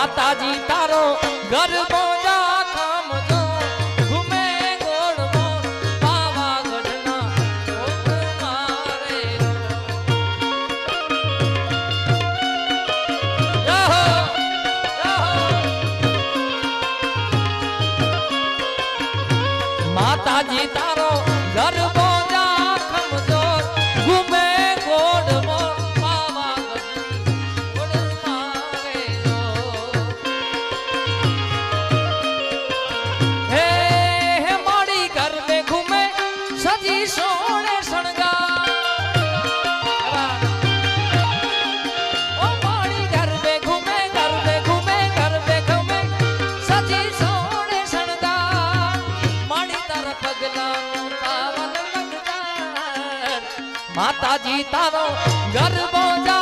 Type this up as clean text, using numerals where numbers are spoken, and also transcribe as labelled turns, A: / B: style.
A: માતાજી તારો ગરબો જાખમ જો ઘૂમે ગોળમો પાવાગઢના કોક મારે જહો માતાજી તારો ગરબો જાખમ જો ઘૂમે ગોળમો सोने शणगार ओ माड़ी घर पे घूमे सजी सोने शणगार माड़ी तारा पगला पावन लगदार माताजी तारो गरबो जा